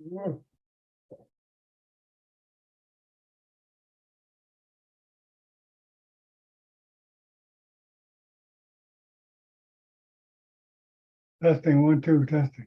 Yeah. Testing, 1, 2, testing.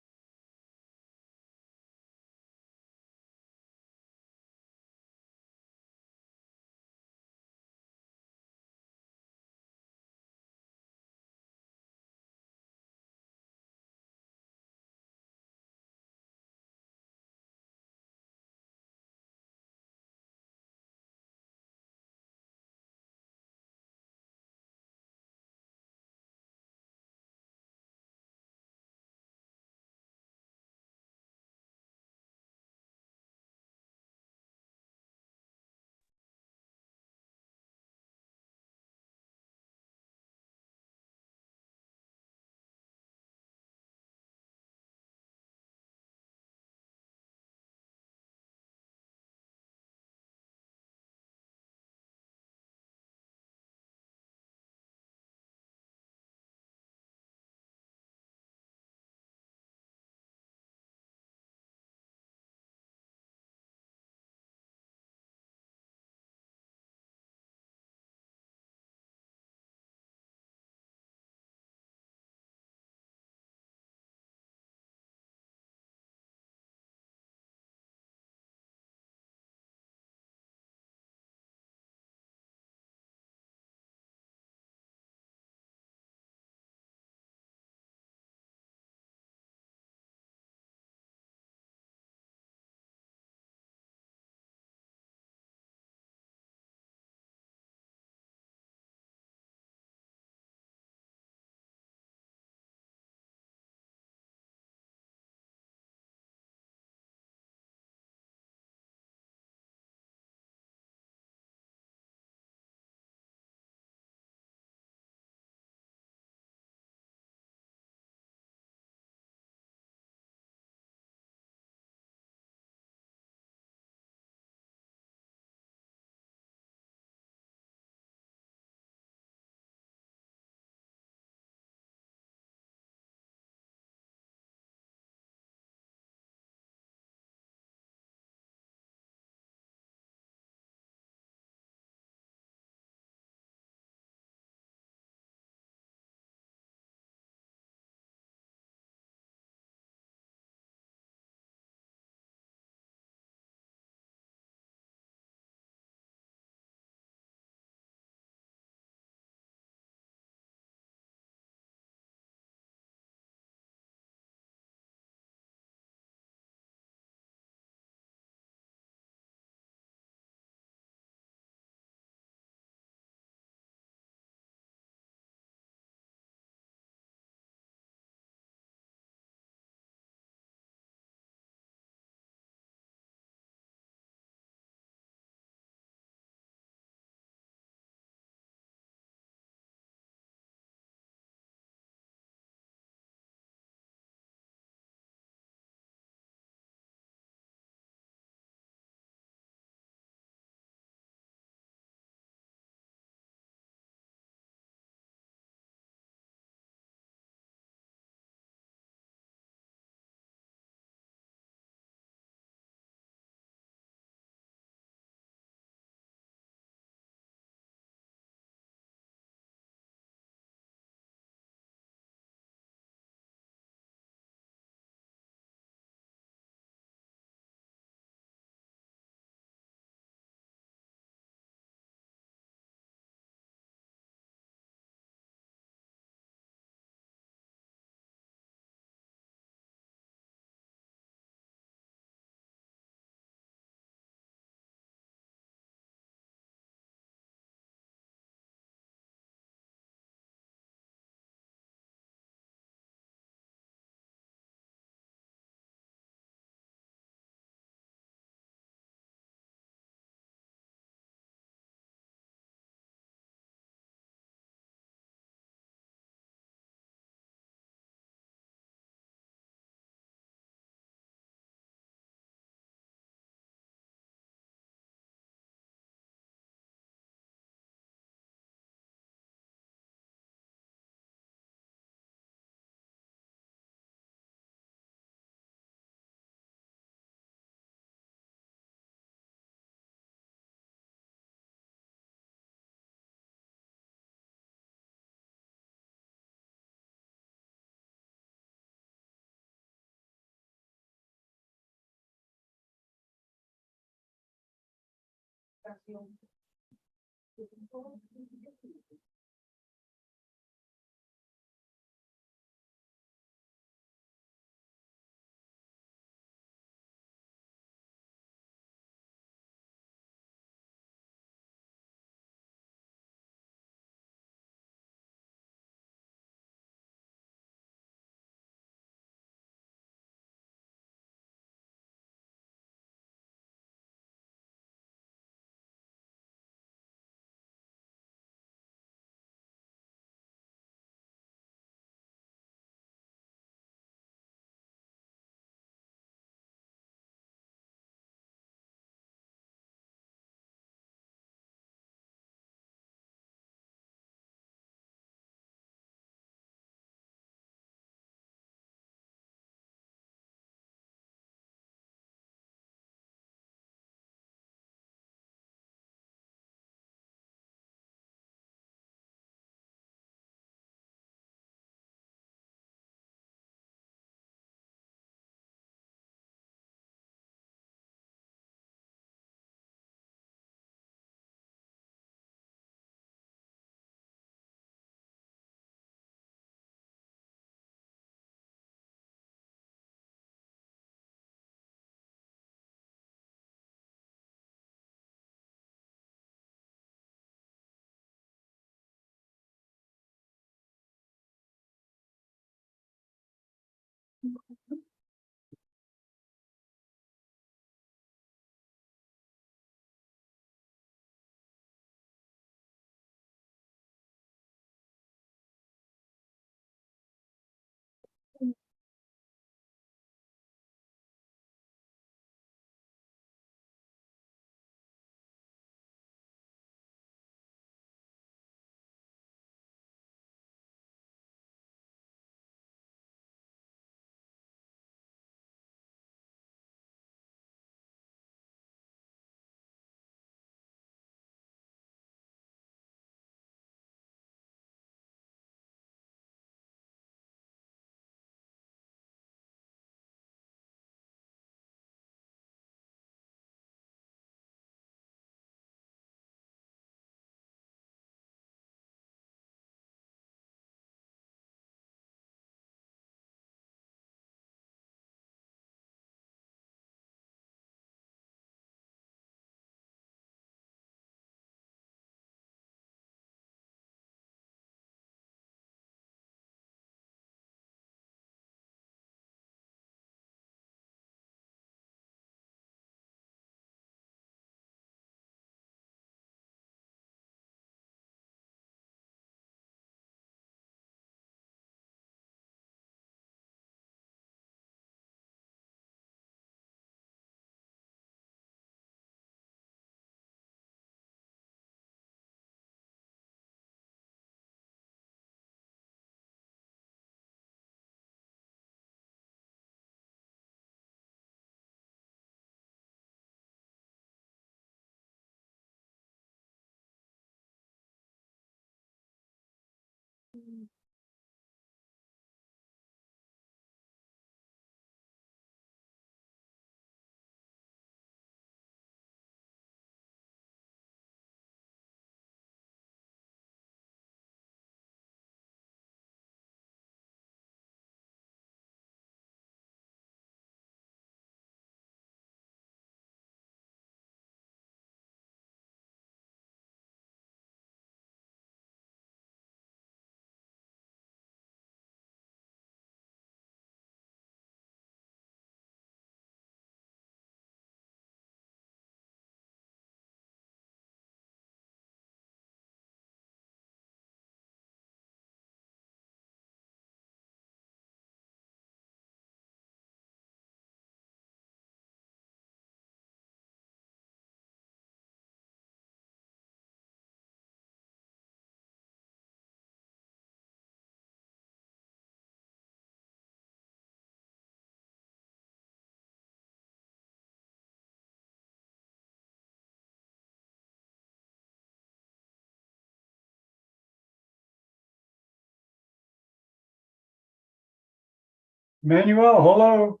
Manuel, hello.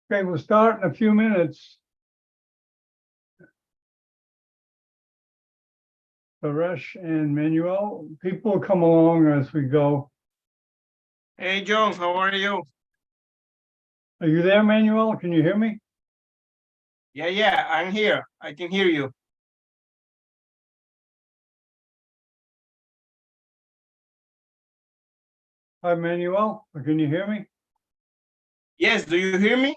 Okay, we'll start in a few minutes. Suresh and Manuel, people will come along as we go. Hey, John, how are you? Are you there, Manuel? Can you hear me? Yeah, I'm here. I can hear you. Hi, Manuel. Can you hear me? Yes, do you hear me?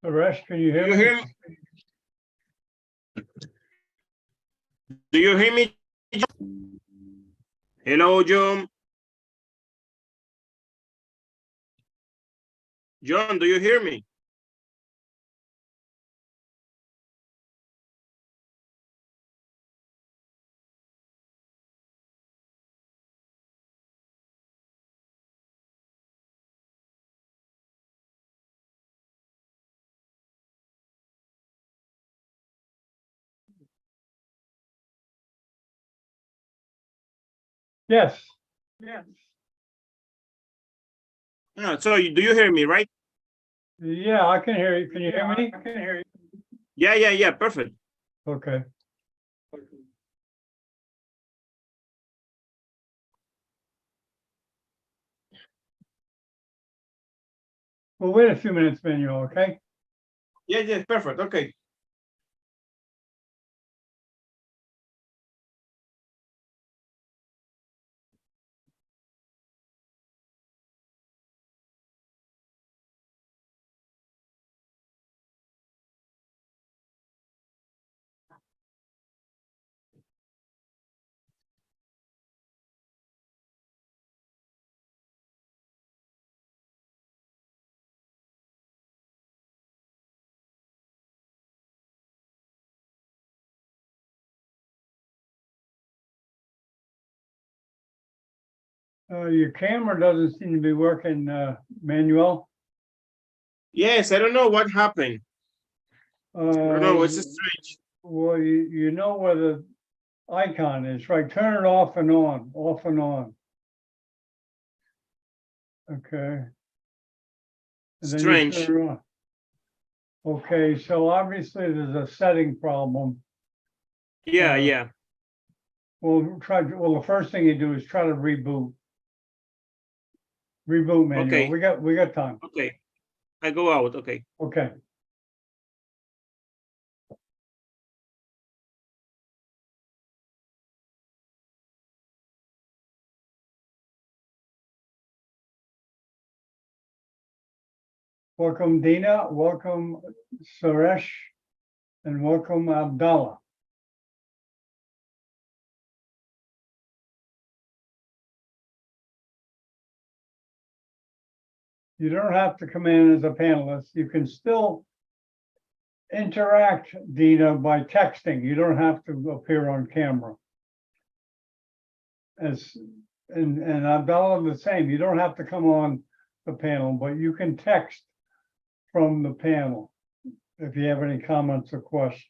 Suresh, can you Do hear you me? hear me? Do you hear me? Hello, John. John, do you hear me? Yes. Yes. So do you hear me, right? Yeah, I can hear you. Can you hear me? I can hear you. Yeah, perfect. Okay. We'll wait a few minutes, Manuel, okay? Yes, perfect. Okay. Your camera doesn't seem to be working, Manuel. Yes, I don't know what happened. I don't know. It's strange. Well, you know where the icon is, right? Turn it off and on, off and on. Okay. And then you Strange. turn it on. Okay, so obviously there's a setting problem. Yeah. Well, the first thing you do is try to reboot. Reboot, Manuel. Okay. We got time. Okay. I go out. Okay. Okay. Welcome, Dina. Welcome, Suresh, and welcome, Abdallah. You don't have to come in as a panelist. You can still interact, Dina, by texting. You don't have to appear on camera. as, and Abdallah the same, you don't have to come on the panel, but you can text from the panel if you have any comments or questions.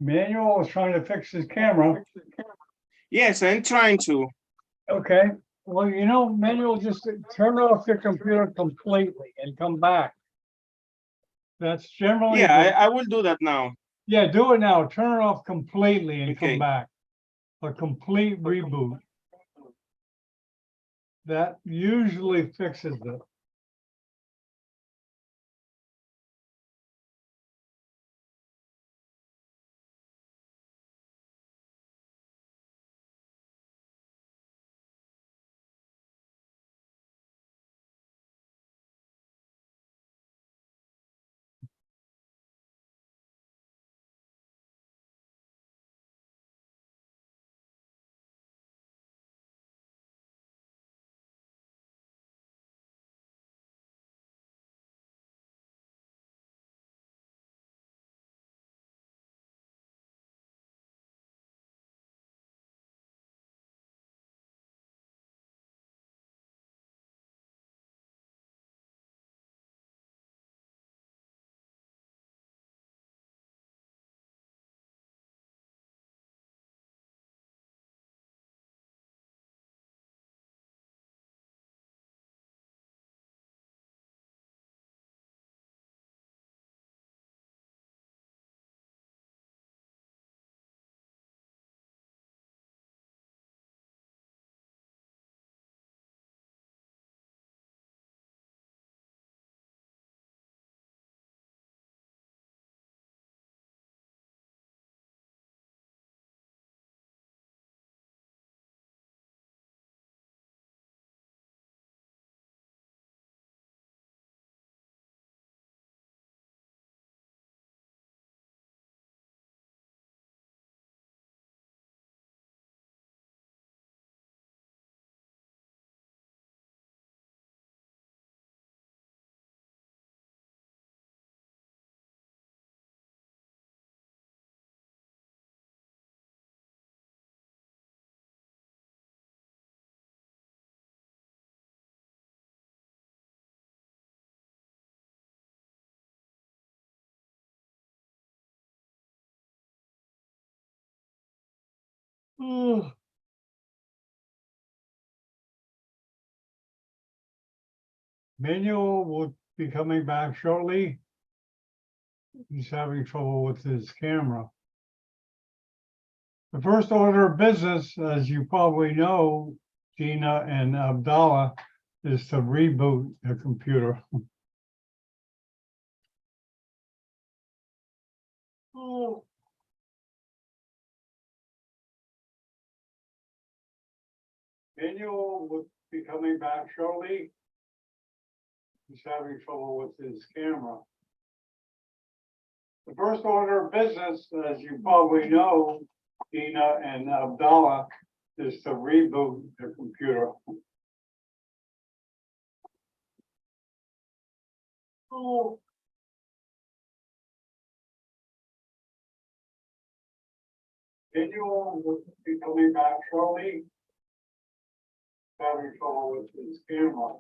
Manuel is trying to fix his camera. Yes, I'm trying to. Okay, well, you know, Manuel, just turn off your computer completely and come back. That's generally. Yeah, I will do that now. Yeah, do it now. Turn it off completely and Okay. come back. A complete reboot. That usually fixes it. Manuel will be coming back shortly. He's having trouble with his camera. The first order of business, as you probably know, Gina and Abdallah, is to reboot the computer. Manuel will be coming back shortly. He's having trouble with his camera. The first order of business, as you probably know, Gina and Abdallah, is to reboot the computer. Manuel will be coming back shortly. Having trouble with his camera.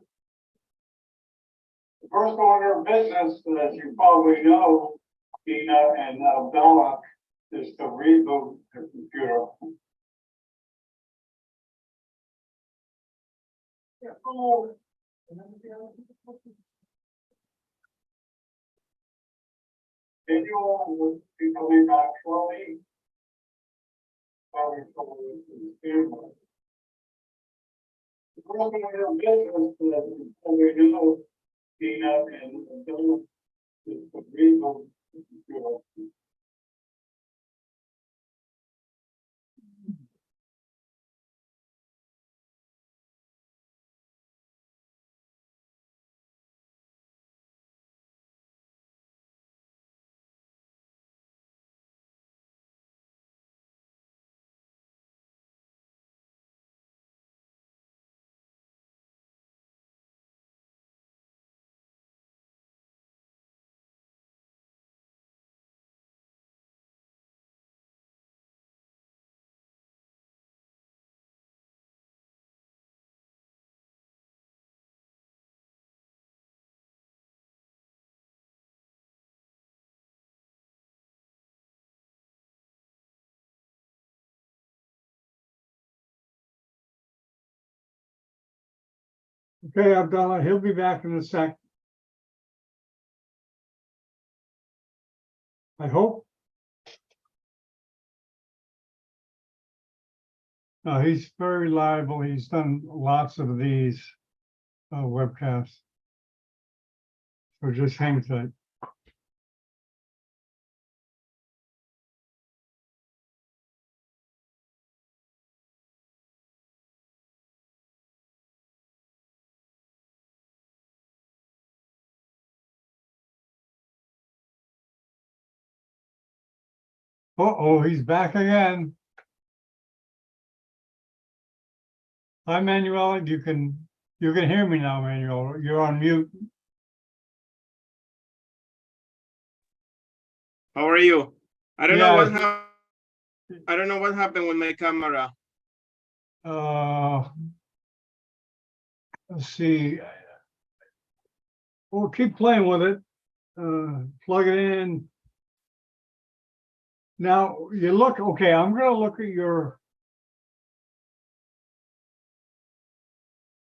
The first order of business, as you probably know, Gina and Abdallah, is to reboot the computer. Manuel will be coming back shortly. Having trouble with his camera. The first order of business, as you probably know, Gina and Abdallah, is to reboot the computer. Okay, Abdallah, he'll be back in a sec. I hope. He's very reliable. He's done lots of these webcasts. So just hang tight. Uh-oh, he's back again. Hi, Manuel. You can hear me now, Manuel. You're on mute. How are you? I don't know Yeah. what happened. I don't know what happened with my camera. Let's see. We'll keep playing with it. Plug it in. Now you look, okay, I'm gonna look at your.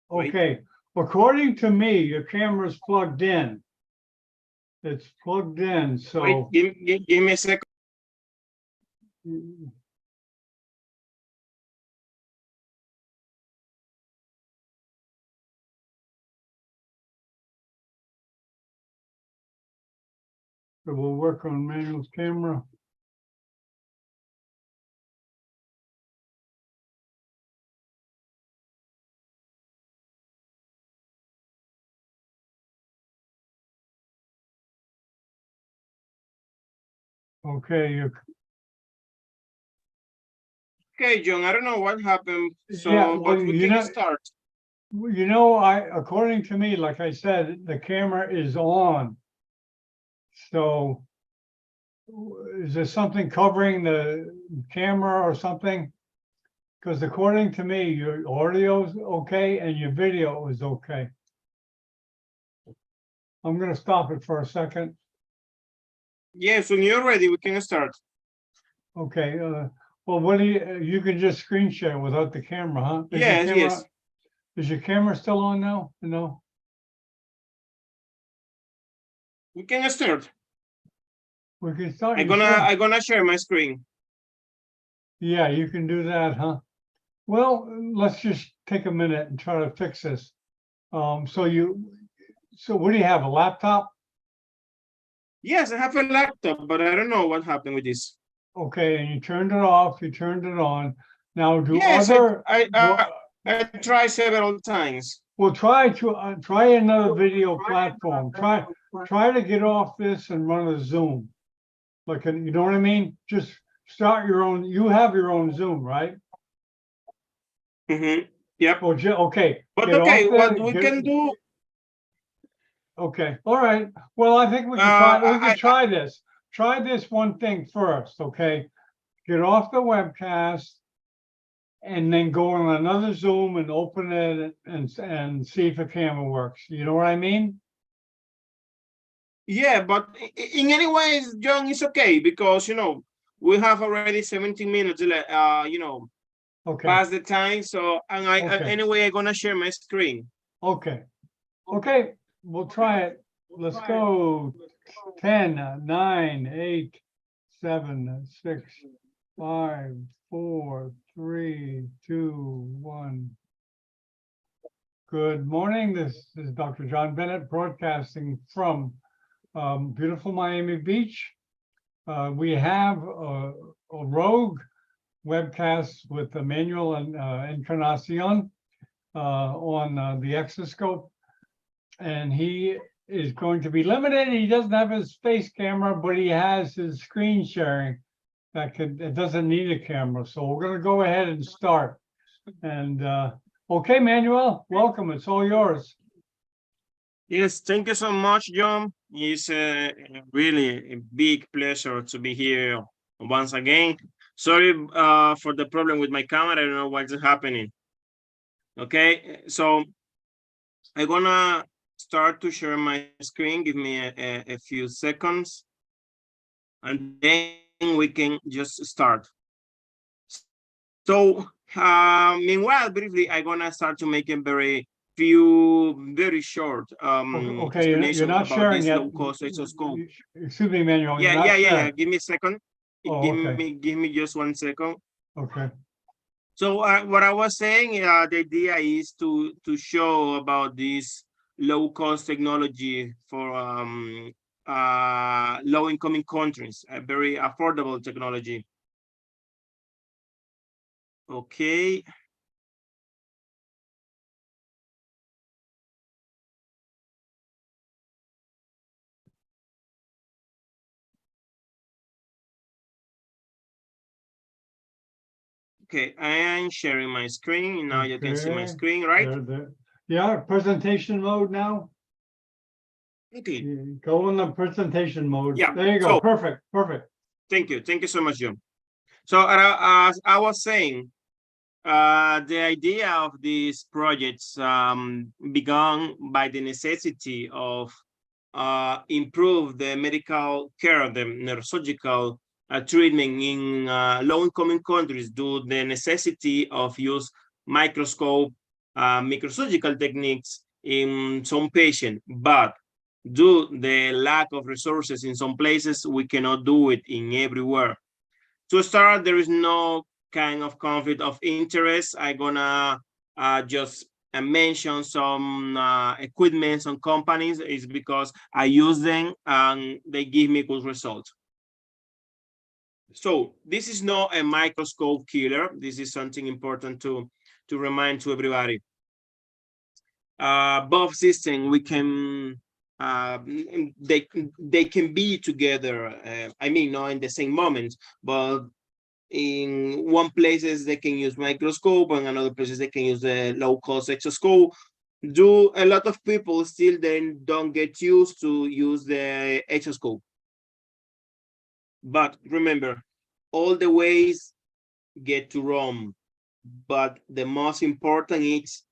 Okay, according to me, your camera's plugged in. It's plugged in, so. Wait, give me a second. So we'll work on Manuel's camera. Okay, Okay, John, I don't know what happened. So, yeah, well, but we can start. according to me, like I said, the camera is on. So is there something covering the camera or something? Because according to me, your audio's okay and your video is okay. I'm gonna stop it for a second. Yes, when you're ready, we can start. Okay, well, what do you can just screen share without the camera, huh? Yes. Is your camera still on now? No? We can start. We can start. I'm gonna share my screen. Yeah, you can do that, huh? Well, let's just take a minute and try to fix this. So what do you have, a laptop? Yes, I have a laptop, but I don't know what happened with this. Okay, and you turned it off, you turned it on. Now Yes, I tried several times. Well, try another video platform. Try to get off this and run a Zoom. Like, you know what I mean? Just start your own. You have your own Zoom, right? Mm-hmm. Yep. Well, okay. But okay, what we can do. Okay. All right. Well, I think we can try. We can try this. Try this one thing first. Okay. Get off the webcast, and then go on another Zoom and open it and see if the camera works. You know what I mean? Yeah, but in any ways, John, it's okay because we have already 17 minutes. Okay. Past the time. So anyway, I'm gonna share my screen. Okay. Okay. We'll try it. Let's go. 10, 9, 8, 7, 6, 5, 4, 3, 2, 1. Good morning. This is Dr. John Bennett broadcasting from beautiful Miami Beach. We have a rogue webcast with Emmanuel and Encarnacion on the Exoscope, and he is going to be limited. He doesn't have his face camera, but he has his screen sharing it doesn't need a camera. So we're going to go ahead and start. And okay, Manuel, welcome. It's all yours. Yes, thank you so much, John. It's really a big pleasure to be here once again. Sorry for the problem with my camera. I don't know what's happening. Okay, so I'm gonna start to share my screen. Give me a few seconds, and then we can just start. So meanwhile, briefly, I'm gonna start to make a very few very short Okay, you're explanation not about sharing this yet. low-cost exoscope. Excuse me, Manuel, you're Yeah, not yeah, yeah, yeah. sharing. Give me a second. Oh, okay, Give me just 1 second. okay. So what I was saying, the idea is to show about this low-cost technology for low-income countries, a very affordable technology. Okay. Okay, I am sharing my screen. Now you can see my Okay. screen, right? Yeah, presentation mode now. Okay. You go in the presentation mode. Yeah, There you go. so- Perfect, perfect. Thank you. Thank you so much, John. So as I was saying, the idea of these projects began by the necessity of improve the medical care, the neurosurgical treatment in low-income countries due to the necessity of use microscope, microsurgical techniques in some patients, but due the lack of resources in some places, we cannot do it in everywhere. To start, there is no kind of conflict of interest. I'm gonna just mention some equipment, some companies, is because I use them and they give me good results. So this is not a microscope killer. This is something important to remind to everybody. Both systems, we can they can be together. I mean, not in the same moment, but in one places they can use microscope, and another places they can use the low-cost exoscope. Do a lot of people still then don't get used to use the exoscope? But remember, all the ways get to Rome, but the most important is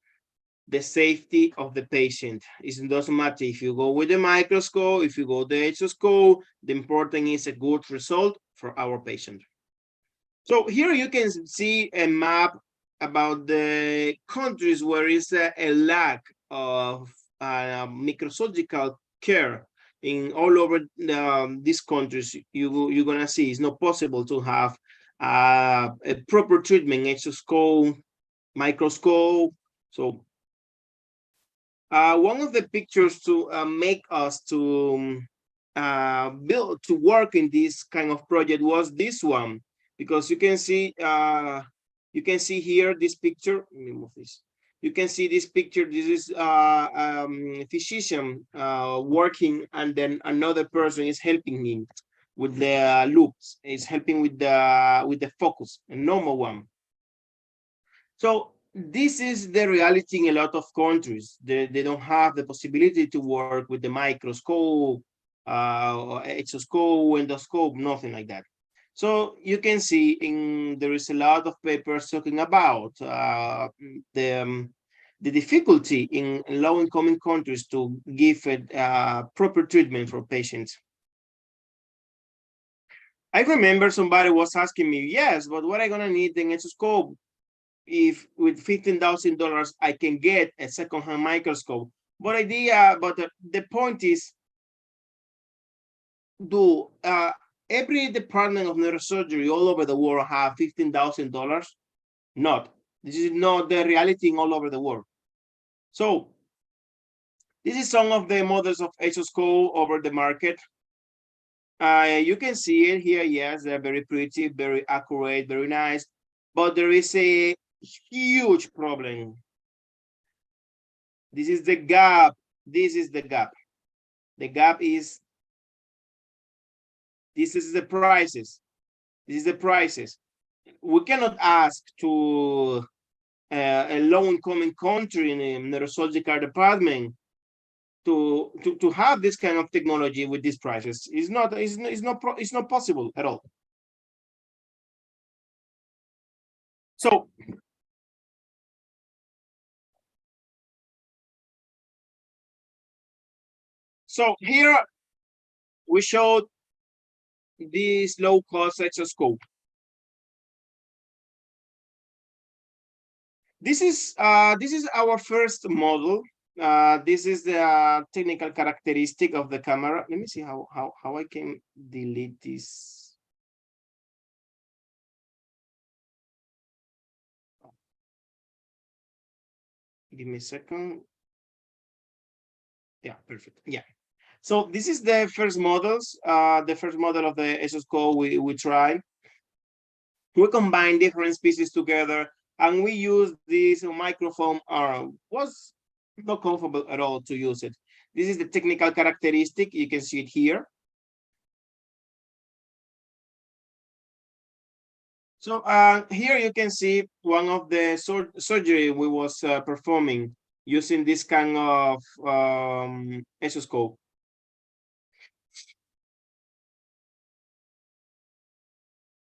the safety of the patient. It doesn't matter if you go with the microscope, if you go the exoscope, the important is a good result for our patient. So here you can see a map about the countries where is a lack of microsurgical care in all over these countries. You're gonna see it's not possible to have a proper treatment, exoscope, microscope. So one of the pictures to make us to build to work in this kind of project was this one, because you can see here this picture. Let me move this. You can see this picture. This is physician working, and then another person is helping him with the loops. Is helping with the focus, a normal one. So this is the reality in a lot of countries. They don't have the possibility to work with the microscope, or exoscope, endoscope, nothing like that. So you can see there is a lot of papers talking about the difficulty in low-income countries to give proper treatment for patients. I remember somebody was asking me, yes, but what am I gonna need an endoscope if with $15,000 I can get a second-hand microscope? But the point is, do every department of neurosurgery all over the world have $15,000? Not. This is not the reality in all over the world. So this is some of the models of exoscope over the market. You can see it here. Yes, they're very pretty, very accurate, very nice, but there is a huge problem. This is the gap. This is the gap. The gap is, this is the prices. This is the prices. We cannot ask to a low-income country in a neurosurgical department to have this kind of technology with these prices. It's not possible at all. So here we showed this low-cost exoscope. This is our first model. This is the technical characteristic of the camera. Let me see how I can delete this. Give me a second. Yeah, perfect. Yeah. So this is the first models. The first model of the oscilloscope we tried. We combine different species together, and we use this microfoam arm. Was not comfortable at all to use it. This is the technical characteristic. You can see it here. So here you can see one of the surgery we was performing using this kind of oscilloscope.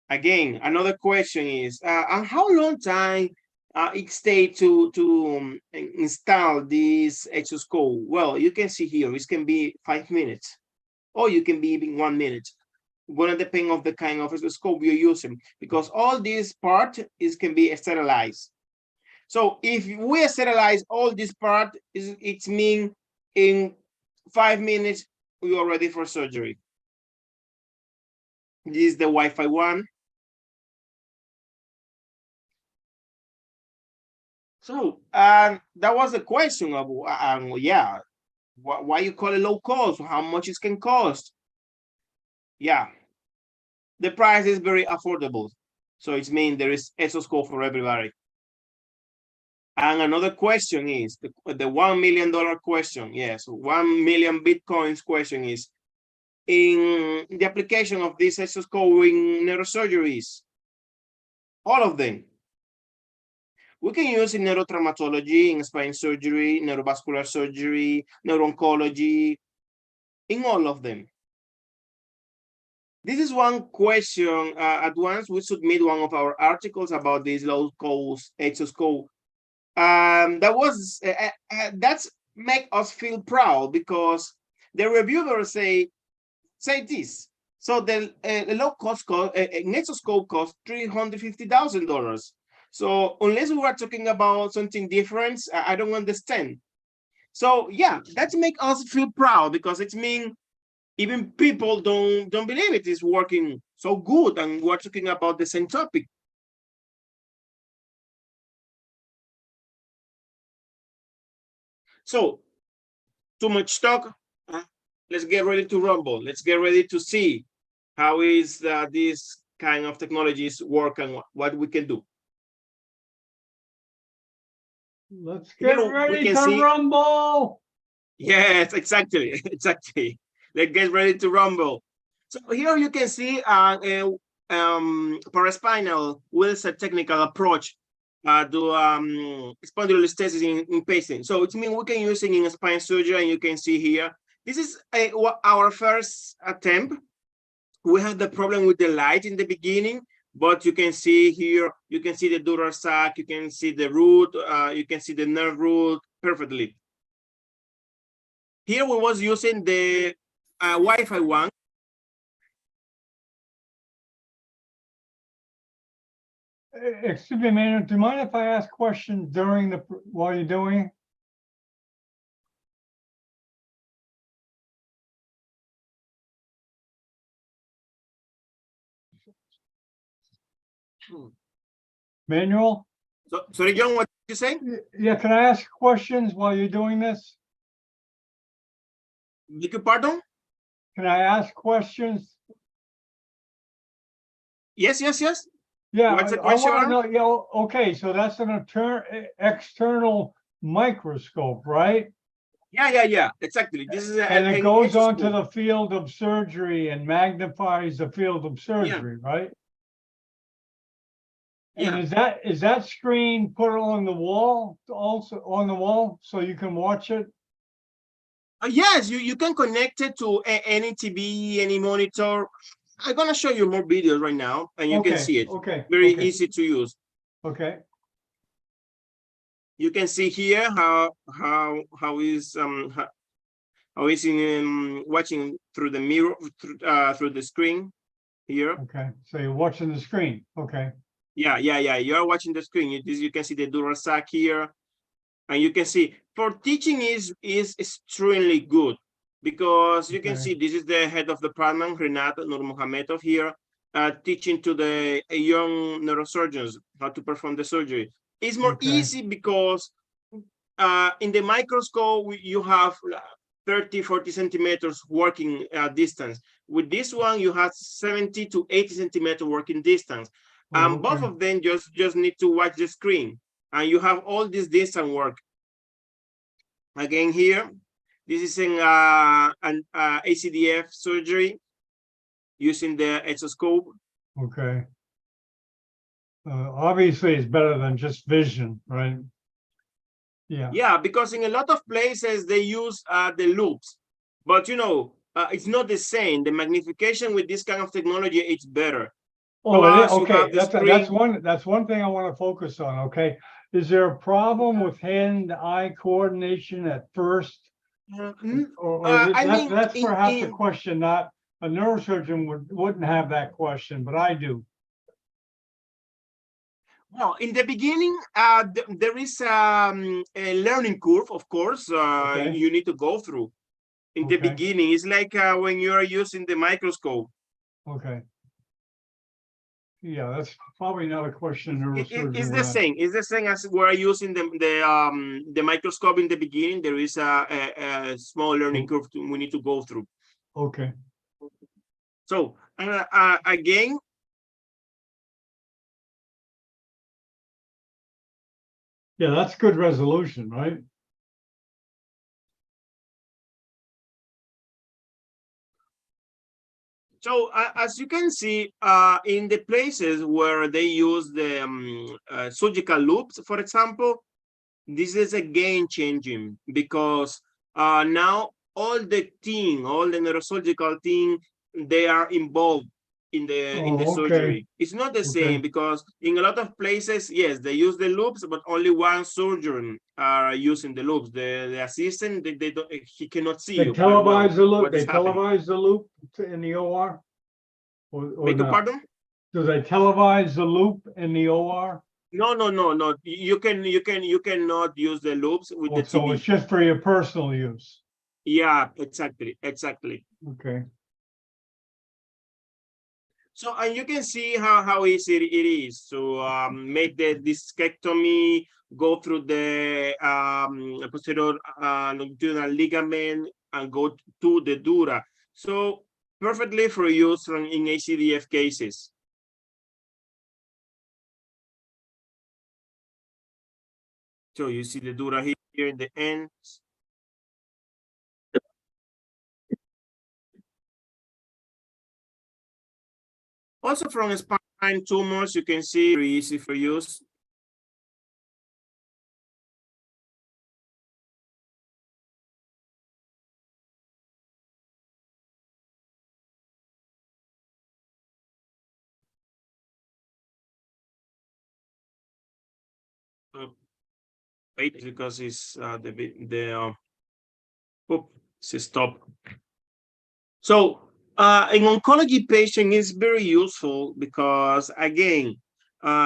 Again, another question is, and how long time it take to install this oscilloscope? Well, you can see here, it can be 5 minutes, or you can be even 1 minute. Gonna depend of the kind of oscilloscope you're using, because all this part can be sterilized. So if we sterilize all this part, it means in 5 minutes we are ready for surgery. This is the Wi-Fi one. So that was the question of yeah, why you call it low cost? How much it can cost? Yeah, the price is very affordable. So it means there is oscilloscope for everybody. And another question is the $1 million question. Yes, 1 million Bitcoins question is, in the application of this oscilloscope in neurosurgeries, all of them. We can use in neurotraumatology, in spine surgery, neurovascular surgery, neuro-oncology, in all of them. This is one question. At once, we submit one of our articles about this low-cost oscilloscope. That's make us feel proud, because the reviewers say this. So the low-cost oscilloscope costs $350,000. So unless we are talking about something different, I don't understand. So yeah, that make us feel proud, because it means even people don't believe it is working so good, and we're talking about the same topic. So too much talk. Let's get ready to rumble. Let's get ready to see how is this kind of technologies work and what we can do. Let's get ready to see, rumble. Yes, exactly, exactly. Let's get ready to rumble. So here you can see paraspinal with a technical approach to spondylolisthesis in patients. So it means we can use it in spine surgery, and you can see here, this is our first attempt. We had the problem with the light in the beginning, but you can see here, you can see the dural sac, you can see the root, you can see the nerve root perfectly. Here we was using the Wi-Fi one. Excuse me, man, do you mind if I ask questions during while you're doing? Manuel? So, sorry, John, what did you say? Yeah, can I ask questions while you're doing this? Beg your pardon? Can I ask questions? Yes, yes, yes. Yeah, What's the I question? want to know. Yeah, okay, so that's an external microscope, right? Yeah, exactly. This is and it goes onto the field of surgery and magnifies the field of surgery, right? Yeah. And is that screen put on the wall, also on the wall, so you can watch it? Yes, you can connect it to any TV, any monitor. I'm gonna show you more videos right now, and you can see it. Okay. Very easy to use. Okay. You can see here how is in watching through the mirror through the screen here. Okay, so you're watching the screen. Okay. Yeah. You are watching the screen. You can see the dural sac here, and you can see for teaching is extremely good because you can Okay. see this is the head of department, Renato Nurmuhamedov here, teaching to the young neurosurgeons how to perform the surgery. It's more Okay. easy because in the microscope you have 30, 40 centimeters working distance. With this one, you have 70 to 80 centimeter working distance. And both Okay. of them just need to watch the screen. And you have all this distance work. Again here, this is in an ACDF surgery using the exoscope. Okay. Obviously, it's better than just vision, right? Yeah. Yeah, because in a lot of places they use the loops, but you know, it's not the same. The magnification with this kind of technology, it's better. Oh, Plus, you okay. have the That's screen. one thing I want to focus on. Okay. Is there a problem with hand-eye coordination at first? Or I mean, that's perhaps a question, not a neurosurgeon wouldn't have that question, but I do. well, in the beginning, there is a learning curve, of course, Okay. you need to go through. In the Okay. beginning, it's like when you're using the microscope. Okay. Yeah, that's probably not a question a neurosurgeon It's would the ask. same. It's the same as we're using the microscope in the beginning. There is a small learning curve we need to go through. Okay. So again, Yeah, that's good resolution, right? so as you can see, in the places where they use the surgical loops, for example, this is a game changing because now all the team, all the neurosurgical team, they are involved in the Oh, okay. surgery. It's not the Okay. same because in a lot of places, yes, they use the loops, but only one surgeon are using the loops. The assistant, they don't, he cannot see They you very well televise the loop, what is happening. the loop in the OR? Or Beg your not? pardon? Do they televise the loop in the OR? No. You cannot use the loops with Oh, the so it's TV. just for your personal use. Yeah, exactly. Okay. So, and you can see how easy it is to make the discectomy, go through the posterior longitudinal ligament, and go to the dura. So, perfectly for use in ACDF cases. So, you see the dura here in the end. Also, from spine tumors, you can see very easy for use. Wait, because it's stop. So an oncology patient is very useful because again,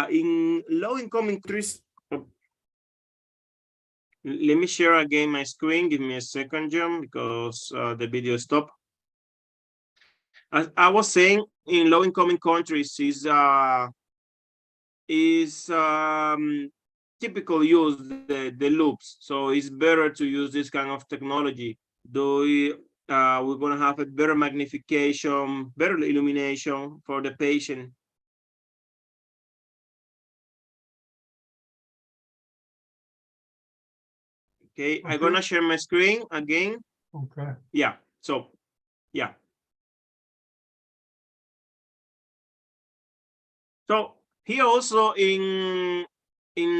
in low-income countries, let me share again my screen. Give me a second, Jim, because the video stopped. As I was saying, in low-income countries is typical use the loops. So it's better to use this kind of technology. Though we're going to have a better magnification, better illumination for the patient. Okay, I'm going to share my screen again. Okay. Yeah, so, yeah. So here also in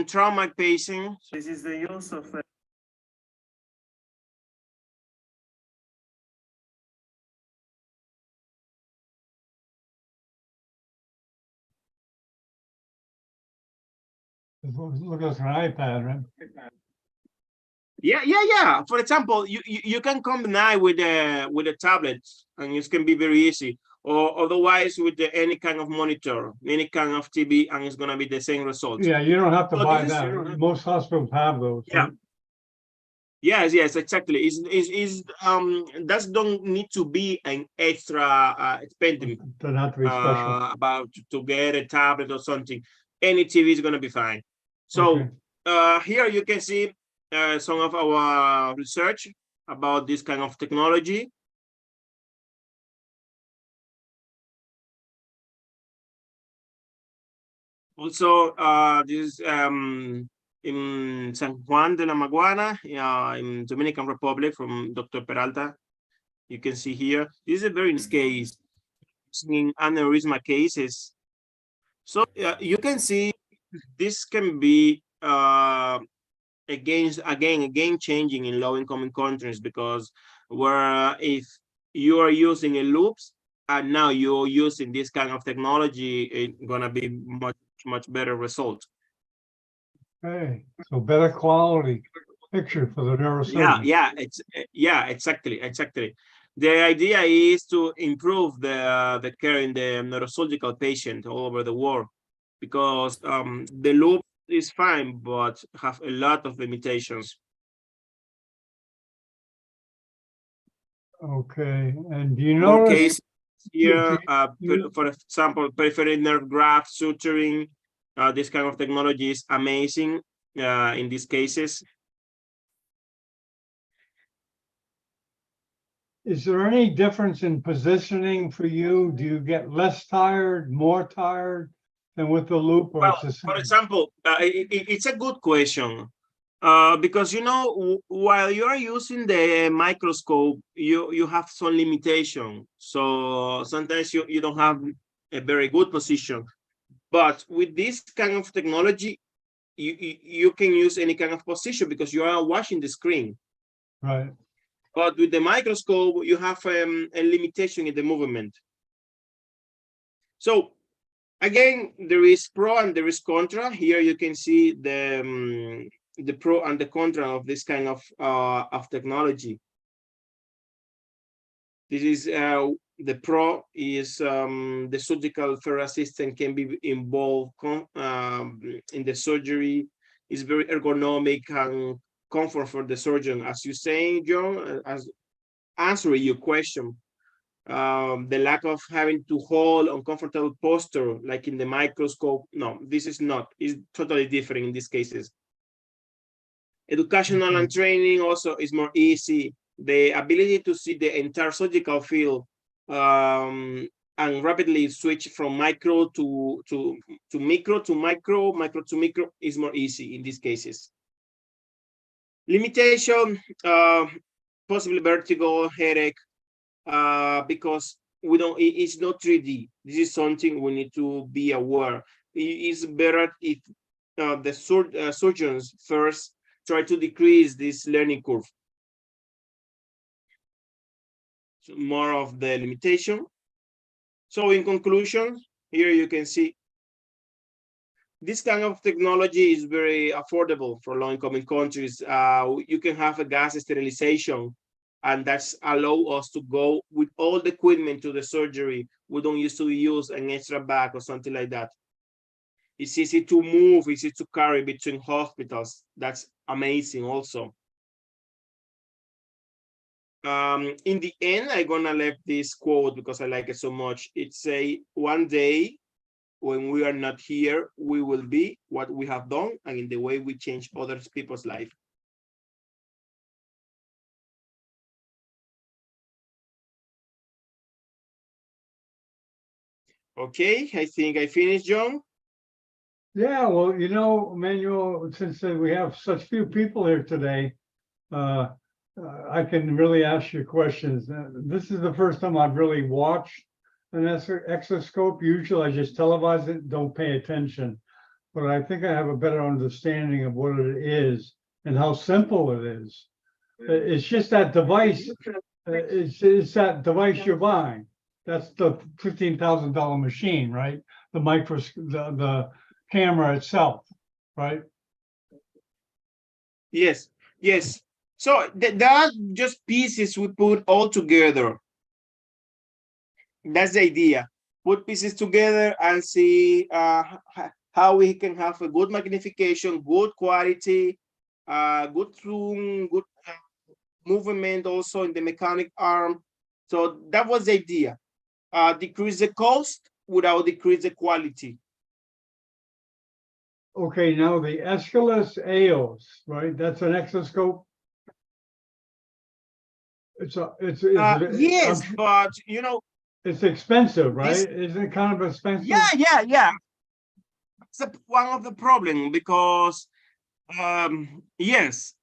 trauma patients, this is the use of Look at an iPad, right? yeah. For example, you can combine with a tablet, and it can be very easy. or otherwise with any kind of monitor, any kind of TV, and it's gonna be the same result. Yeah, you don't have to So buy this is- that. Most hospitals have those. Yeah. right? Yes, exactly. That don't need to be an extra spending Doesn't have to be special. about to get a tablet or something. Any TV is gonna be fine. So Okay. here you can see some of our research about this kind of technology. Also, this in San Juan de la Maguana, in Dominican Republic, from Dr. Peralta. You can see here, this is a very nice case in aneurysma cases. So you can see this can be again a game changing in low income countries, because where if you are using a loops and now you're using this kind of technology, it's gonna be much better result. Okay. So better quality picture for the neurosurgeon. Yeah, exactly. The idea is to improve the care in the neurosurgical patient all over the world, because the loop is fine but have a lot of limitations. Okay. And do you More notice cases here, you- for example, peripheral nerve graft suturing. This kind of technology is amazing in these cases. is there any difference in positioning for you? Do you get less tired, more tired than with the loop, or Well, it's the for same? example, it's a good question. Because while you are using the microscope, you have some limitation. So sometimes you don't have a very good position. But with this kind of technology, you can use any kind of position because you are watching the screen. Right. But with the microscope, you have a limitation in the movement. So again, there is pro and there is contra. Here you can see the pro and the contra of this kind of technology. This is the pro is the surgical fair assistant can be involved in the surgery. It's very ergonomic and comfort for the surgeon. As you say, John, as answering your question, the lack of having to hold uncomfortable posture like in the microscope. No, this is not. It's totally different in these cases. Educational and training also is more easy. The ability to see the entire surgical field and rapidly switch from micro to micro to micro to micro is more easy in these cases. Limitation, possibly vertigo, headache, because it's not 3D. This is something we need to be aware. It's better if the surgeons first try to decrease this learning curve. So more of the limitation. So in conclusion, here you can see this kind of technology is very affordable for low-income countries. You can have a gas sterilization, and that's allow us to go with all the equipment to the surgery. We don't used to use an extra bag or something like that. It's easy to move, easy to carry between hospitals. That's amazing also. In the end, I'm gonna leave this quote because I like it so much. It's a one day when we are not here, we will be what we have done and in the way we change other people's life. Okay, I think I finished, John. Yeah, well, Manuel, since we have such few people here today, I can really ask you questions. This is the first time I've really watched an exoscope. Usually I just televise it, don't pay attention. But I think I have a better understanding of what it is and how simple it is. It's just that device. It's that device you're buying. That's the $15,000 machine, right? The the camera itself, right? Yes. So there are just pieces we put all together. That's the idea. Put pieces together and see how we can have a good magnification, good quality, good zoom, good movement also in the mechanic arm. So that was the idea. Decrease the cost without decrease the quality. Okay, now the Aeschylus Eos, right? That's an exoscope. It's Yes, but it's expensive, this, right? Is it kind of expensive? yeah. It's one of the problem because yes,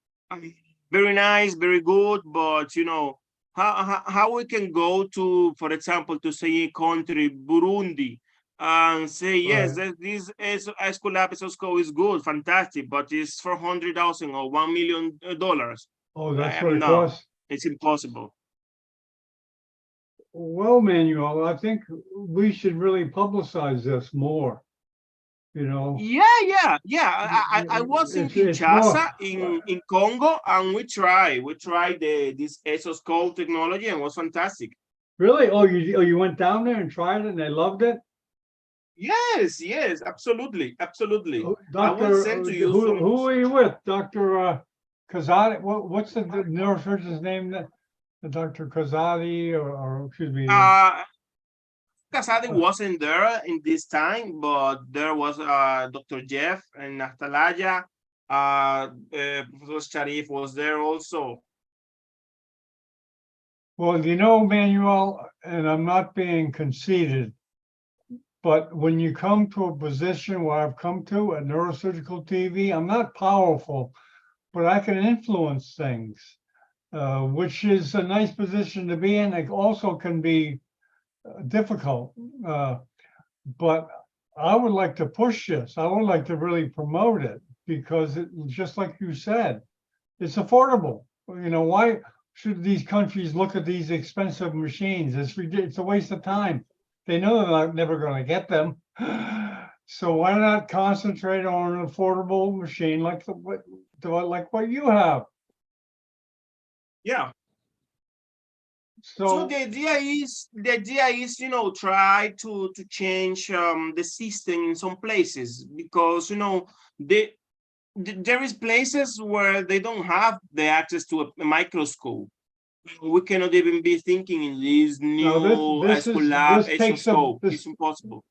very nice, very good, but how we can go to, for example, to say a country Burundi and say yes, Right. this Escolapesosco is good, fantastic, but it's 400,000 or $1 million. Oh, that's what it No, costs. it's impossible. Well, Manuel, I think we should really publicize this more. Yeah. I was in It's more. Kinshasa in Congo, and we tried this exoscope technology, and it was fantastic. Really? Oh, you went down there and tried it and they loved it? Yes, absolutely. Oh, I will Doctor, send to you some. who are you with? Dr. Kazadi? What's the neurosurgeon's name? Dr. Kazadi or excuse me. Casadi wasn't there in this time, but there was Dr. Jeff and Natalaya. Professor Sharif was there also. Well, Manuel, and I'm not being conceited, but when you come to a position where I've come to at Neurosurgical TV, I'm not powerful, but I can influence things, which is a nice position to be in. It also can be difficult, but I would like to push this. I would like to really promote it because it, just like you said, it's affordable. Why should these countries look at these expensive machines? It's a waste of time. They know they're never going to get them. So why not concentrate on an affordable machine like what you have? Yeah. So the idea is try to change the system in some places, because there is places where they don't have the access to a microscope. We cannot even be thinking in this now new Escolab exoscope. It's impossible.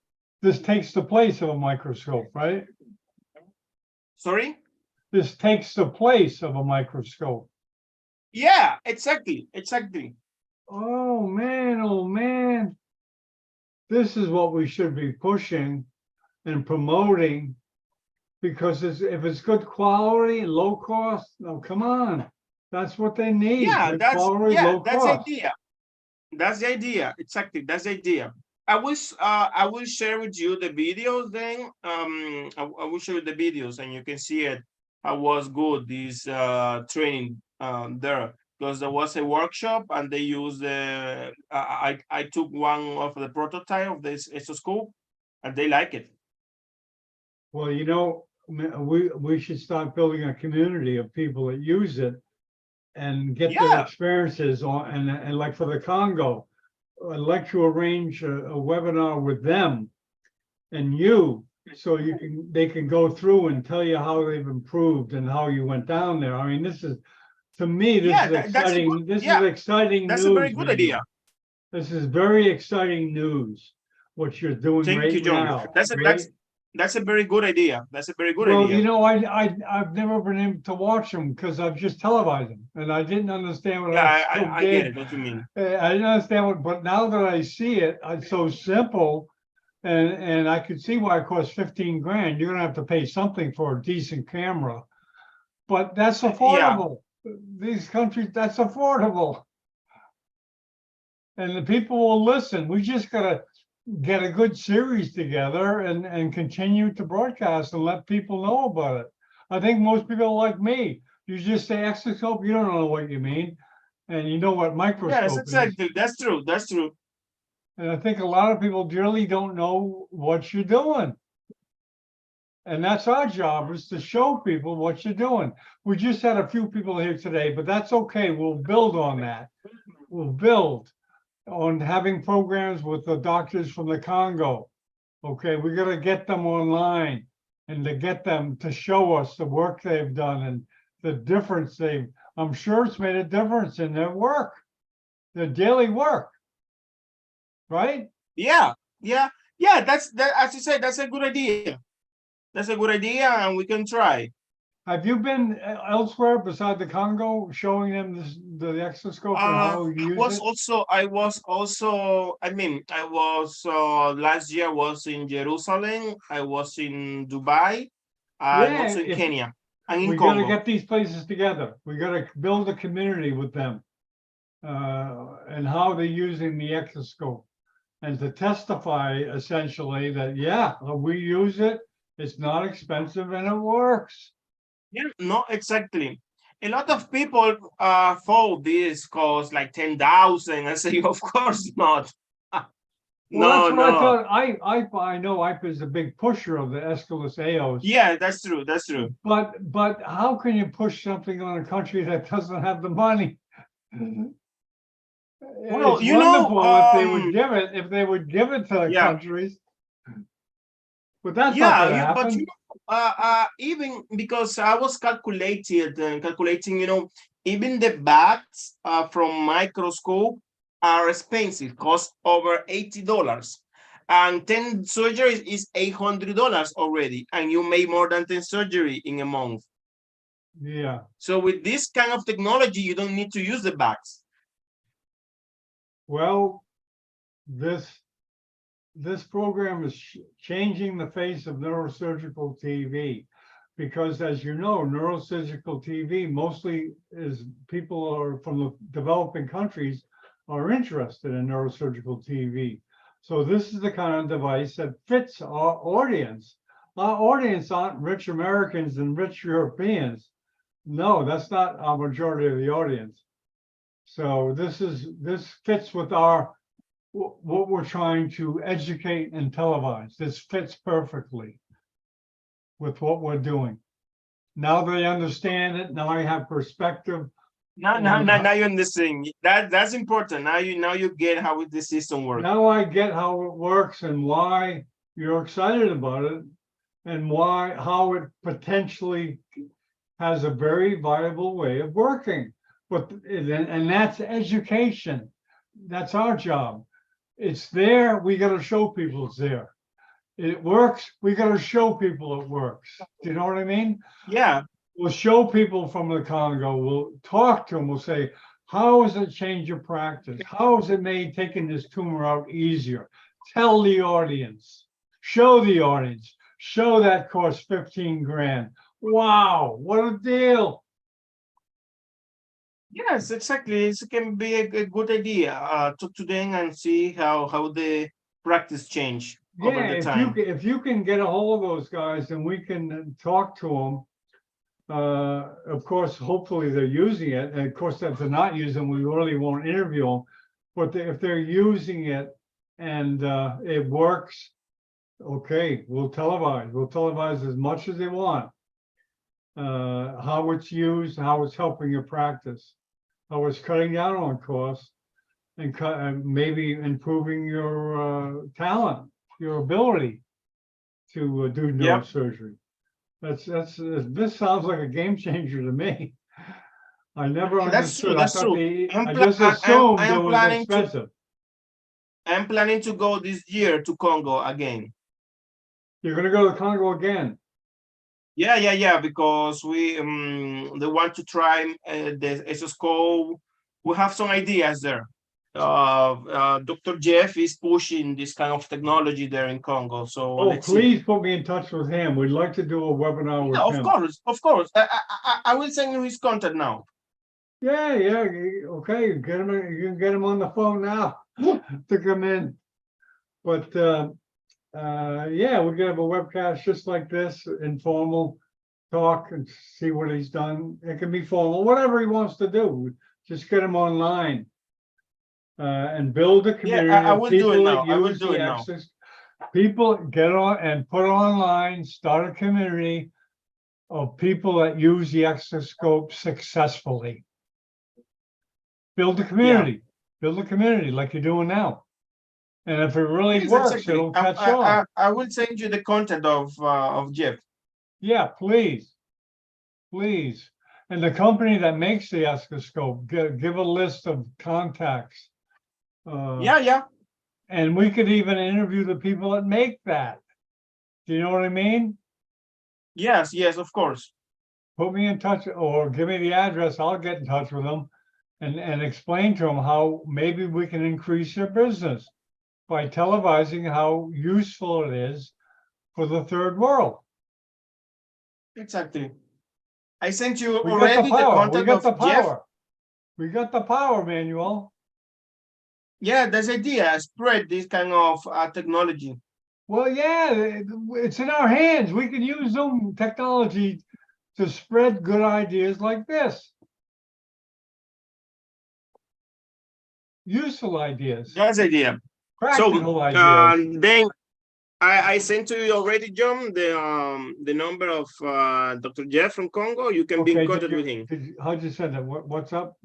this takes the place of a microscope, right? Sorry? This takes the place of a microscope. Yeah, exactly. Oh man. This is what we should be pushing and promoting, because if it's good quality and low cost, no, come on. That's what they need. Yeah, Good that's quality, low the cost. idea. That's the idea. Exactly. That's the idea. I will share with you the videos then. I will show you the videos and you can see it. How was good this training there, because there was a workshop and they used I took one of the prototype of this exoscope and they like it. Well, we should start building a community of people that use it and get their Yeah. experiences on, and like for the Congo, I'd like to arrange a webinar with them and you, so they can go through and tell you how they've improved and how you went down there. I mean, to me, this Yeah, is that's a exciting. good, This yeah, is exciting that's news. a very good idea. Manuel. This is very exciting news, what you're doing Thank you, right John. now. That's a very good idea. That's a very good Well, idea. I've never been able to watch them because I've just televised them, and I didn't understand what Yeah, I I get it. What you mean? I didn't understand but now that I see it, it's so simple, and I could see why it costs 15 grand. You're gonna have to pay something for a decent camera, but that's Yeah. affordable. These countries, that's affordable, and the people will listen. We just gotta get a good series together and continue to broadcast and let people know about it. I think most people are like me. You just say exoscope, you don't know what you mean, and you know what Yes, microscope is. exactly. That's true. That's true. And I think a lot of people really don't know what you're doing. And that's our job, is to show people what you're doing. We just had a few people here today, but that's okay. We'll build on that. We'll build. on having programs with the doctors from the Congo. Okay, we gotta get them online and to get them to show us the work they've done and the difference I'm sure it's made a difference in their work, their daily work, right? Yeah, yeah, that's that. As you said, that's a good idea. That's a good idea, and we can try. Have you been elsewhere beside the Congo showing them the exoscope and how you use it? I was also, I mean, I was last year was in Jerusalem, I was in Dubai, and Yeah, also in if Kenya and in we gotta Congo. get these places together, we gotta build a community with them. And how they're using the exoscope. And to testify essentially that, yeah, we use it, it's not expensive and it works. Yeah, no, exactly. A lot of people thought this cost like 10,000. I say, of course not. Well, No, that's what I no. thought. I know IPA is a big pusher of the Aeschylus Eos, Yeah, that's true. That's true. but how can you push something on a country that doesn't have the money? Well, It's wonderful if they would give it to the yeah, countries, but that's not yeah, gonna but you happen. know, even because I was calculating, you know, even the bats from microscope are expensive, cost over $80. And 10 surgeries is $800 already, and you make more than 10 surgery in a month. Yeah. So with this kind of technology, you don't need to use the bags. Well, this program is changing the face of neurosurgical TV, because as you know, neurosurgical TV mostly is people are from the developing countries are interested in neurosurgical TV. So this is the kind of device that fits our audience. Our audience aren't rich Americans and rich Europeans. No, that's not our majority of the audience. So this fits with what we're trying to educate and televise. This fits perfectly with what we're doing. Now they understand it. Now I have perspective. Now you understand. That's important. Now you get how the system works. Now I get how it works and why you're excited about it and how it potentially has a very viable way of working. And that's education. That's our job. It's there. We got to show people it's there. It works. We got to show people it works. Do you know what I mean? Yeah. We'll show people from the Congo. We'll talk to them. We'll say, how has it changed your practice? How has it made taking this tumor out easier? Tell the audience. Show the audience. Show that cost 15 grand. Wow, what a deal. Yes, exactly. It can be a good idea. Talk to them and see how the practice change over Yeah, the time. if you can get a hold of those guys and we can talk to them, of course, hopefully they're using it. And of course, if they're not using, we really won't interview them. But if they're using it and it works, okay, we'll televise. We'll televise as much as they want. How it's used, how it's helping your practice, how it's cutting down on costs, and maybe improving your talent, your ability to do neurosurgery. This sounds like a game changer to me. I never understood. That's true. I just assumed it was expensive. I'm planning to go this year to Congo again. You're gonna go to Congo again? Yeah, because we they want to try the exoscope. We have some ideas there. Dr. Jeff is pushing this kind of technology there in Congo. So please put me in touch with him. We'd like to do a webinar with him. Of course. I will send you his contact now. Yeah. Okay, you can get him on the phone now to come in. But yeah, we're gonna have a webcast just like this, informal talk and see what he's done. It can be formal, whatever he wants to do. Just get him online and build a community. Yeah, I will do it now. I will do it now. People get on and put online, start a community of people that use the exoscope successfully. Build a community. Build a community like you're doing now. And if it really Yes, works, exactly. it'll catch on. I will send you the content of Jeff. Yeah, please. Please. And the company that makes the escoscope, give a list of contacts. Yeah. And we could even interview the people that make that. Do you know what I mean? Yes, of course. Put me in touch or give me the address. I'll get in touch with them and explain to them how maybe we can increase their business by televising how useful it is for the third world. Exactly. I sent you We got already the the power. We content got the of Jeff. power. We got the power, Manuel. Yeah, that's the idea. Spread this kind of technology. Well, yeah, it's in our hands. We can use Zoom technology to spread good ideas like this. Useful ideas, That's the idea. practical So ideas. then I sent to you already, John, the number of Dr. Jeff from Congo. You can be in Okay, contact with him. how'd you send that? What's up?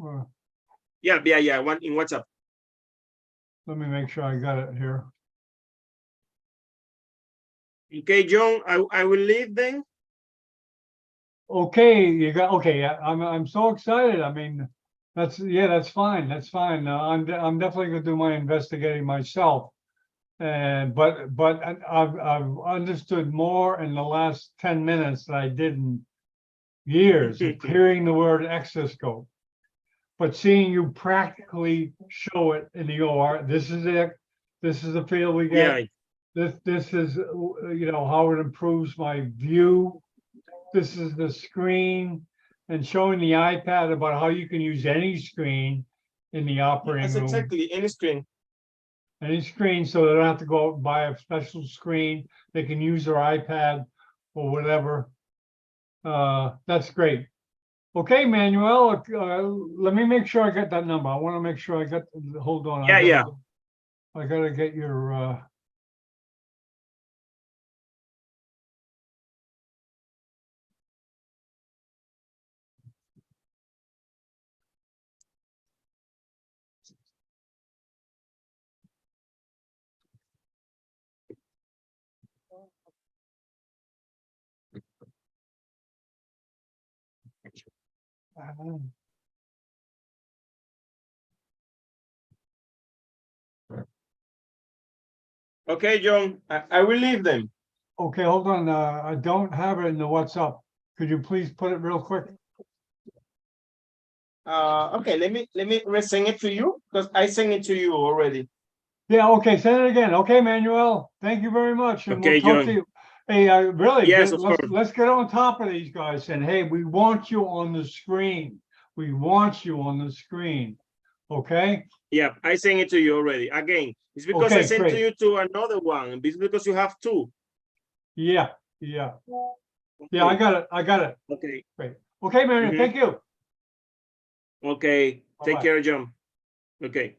Yeah. One in WhatsApp. Let me make sure I got it here. Okay, John, I will leave then. Okay, you got, okay, yeah, I'm so excited. I mean, that's fine. That's fine. I'm definitely gonna do my investigating myself. And but I've understood more in the last 10 minutes than I did in years of hearing the word exoscope. But seeing you practically show it in the OR, this is it. This is the feel we get. Yeah. This is how it improves my view. This is the screen, and showing the iPad about how you can use any screen in the operating Yes, room. exactly. Any screen. Any screen, so they don't have to go out and buy a special screen. They can use their iPad or whatever. That's great. Okay, Manuel, let me make sure I get that number. I want to make sure I got, hold on. Yeah. I gotta get your, Okay, John, I will leave them. okay, hold on. I don't have it in the WhatsApp. Could you please put it real quick? Okay, let me resend it to you because I sent it to you already. Yeah, okay, send it again. Okay, Manuel, thank you very much. And Okay, we'll talk John. to you. Hey, really, Yes, of course. let's get on top of these guys and hey, we want you on the screen. We want you on the screen. Okay? Yeah, I sent it to you already. Again, it's because I Okay, sent to great. you to another one. It's because you have two. Yeah. Yeah, I got it. I got it. Okay. Great. Okay, Manuel, Mhm. thank you. Okay. Take Bye-bye. care, John. Okay.